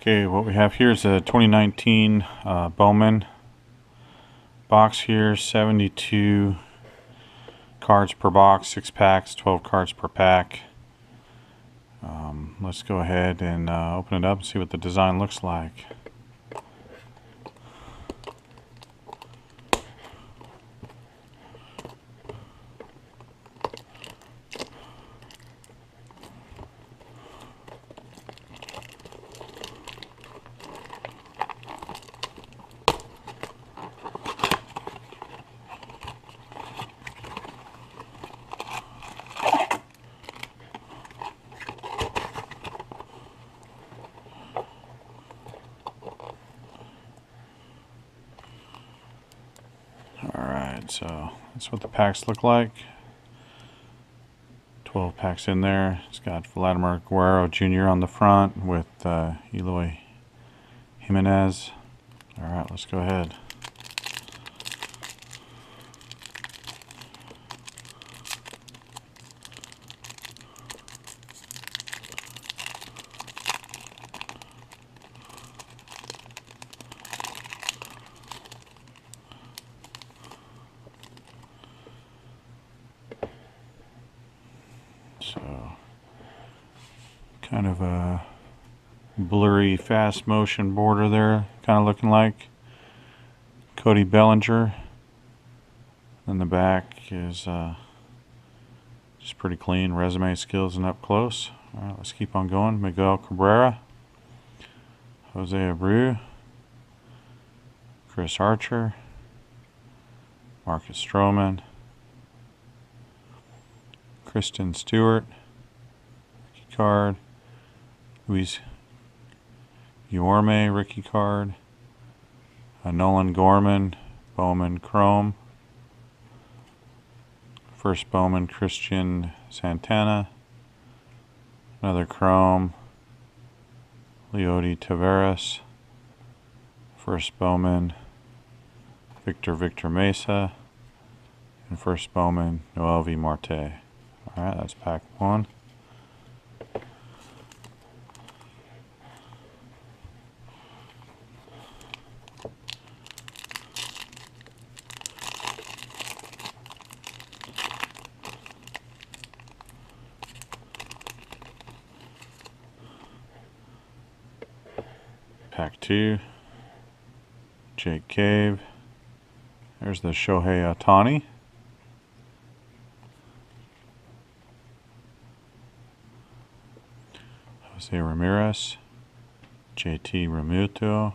Okay, what we have here is a 2019 Bowman box here, 72 cards per box, 6 packs, 12 cards per pack. Let's go ahead and open it up and see what the design looks like. Alright, so that's what the packs look like. 12 packs in there. It's got Vladimir Guerrero Jr. on the front with Eloy Jimenez. Alright, let's go ahead. So, kind of a blurry, fast motion border there, kind of looking like Cody Bellinger. And the back is just pretty clean, resume, skills, and up close. All right, let's keep on going. Miguel Cabrera, Jose Abreu, Chris Archer, Marcus Stroman, Kristen Stewart, rookie card, Luis Uorme, rookie card, Nolan Gorman, Bowman Chrome, first Bowman Christian Santana, another Chrome, Leody Taveras, first Bowman Victor Mesa, and first Bowman Noelvi Marte. Alright, that's pack 1. Pack 2. Jake Cave. There's the Shohei Ohtani. Jose Ramirez, JT Realmuto,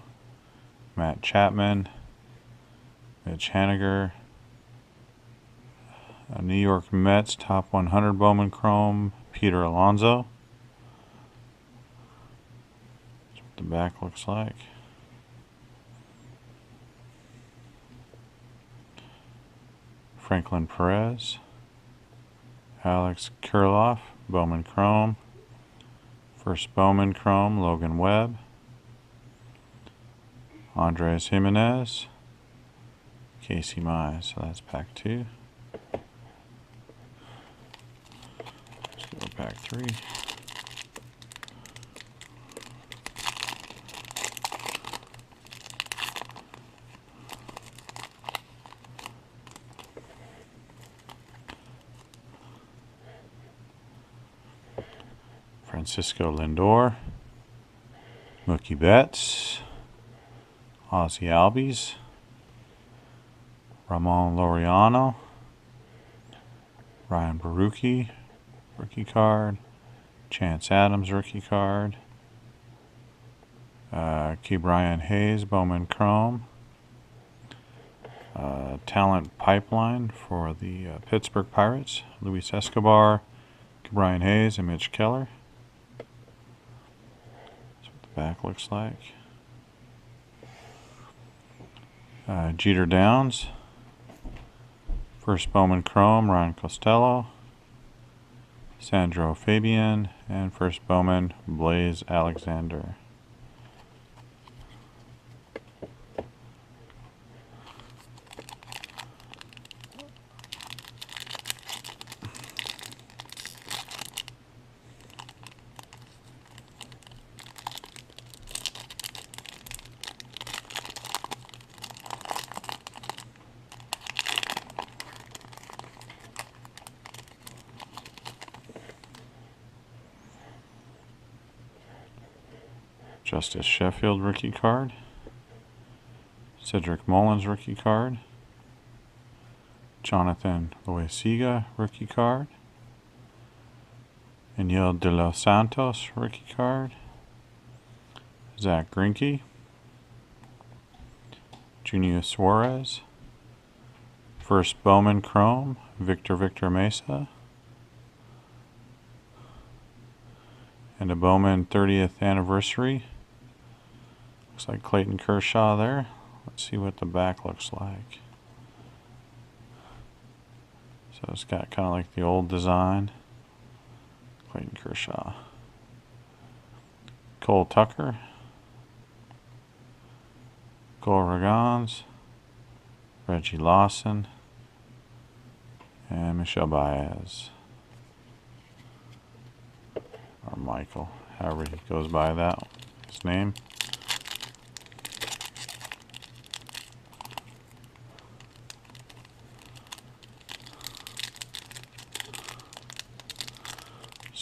Matt Chapman, Mitch Haniger, New York Mets top 100 Bowman Chrome, Peter Alonso. That's what the back looks like. Franklin Perez, Alex Kirilloff, Bowman Chrome. First Bowman Chrome, Logan Webb, Andres Jimenez, Casey Mize. So that's pack 2. Let's go to pack 3. Francisco Lindor, Mookie Betts, Ozzie Albies, Ramon Laureano, Ryan Barucki, rookie card, Chance Adams, rookie card, Ke'Bryan Hayes, Bowman Chrome, talent pipeline for the Pittsburgh Pirates, Luis Escobar, Ke'Bryan Hayes, and Mitch Keller. Back looks like. Jeter Downs, first Bowman Chrome, Ryan Costello, Sandro Fabian, and first Bowman Blaze Alexander. Justice Sheffield rookie card. Cedric Mullins rookie card. Jonathan Loaiziga rookie card. Aniel de los Santos rookie card. Zach Greinke. Junior Suarez. First Bowman Chrome, Victor Mesa. And a Bowman 30th anniversary. Looks like Clayton Kershaw there. Let's see what the back looks like. So it's got kind of like the old design. Clayton Kershaw. Cole Tucker. Cole Ragans. Reggie Lawson. And Michelle Baez. Or Michael, however he goes by that, his name.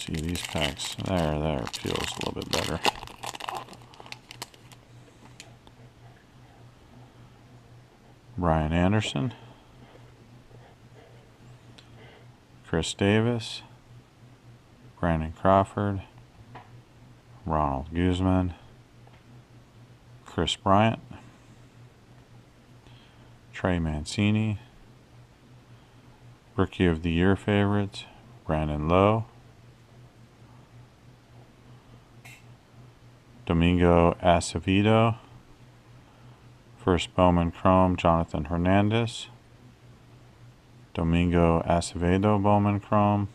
See these packs. There feels a little bit better. Brian Anderson. Chris Davis. Brandon Crawford. Ronald Guzman. Chris Bryant. Trey Mancini. Rookie of the Year favorites, Brandon Lowe. Domingo Acevedo. First Bowman Chrome, Jonathan Hernandez. Domingo Acevedo Bowman Chrome.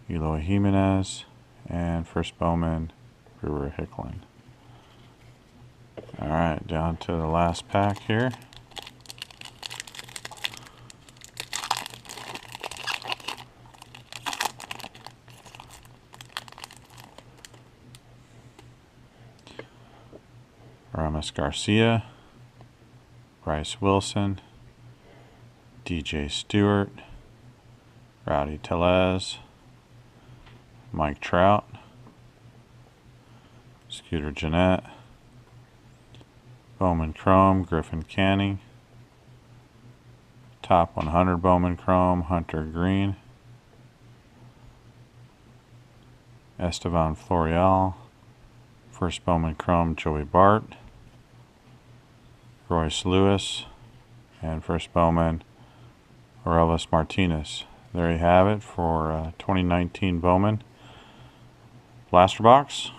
Eloy Jimenez. And first Bowman, Brewer Hickling. Alright, down to the last pack here. Ramos Garcia, Bryce Wilson, DJ Stewart, Rowdy Tellez, Mike Trout, Scooter Gennett, Bowman Chrome, Griffin Canning, Top 100 Bowman Chrome, Hunter Green, Estevan Florial, First Bowman Chrome, Joey Bart, Royce Lewis, and First Bowman, Aurelvis Martinez. There you have it for 2019 Bowman Blaster Box.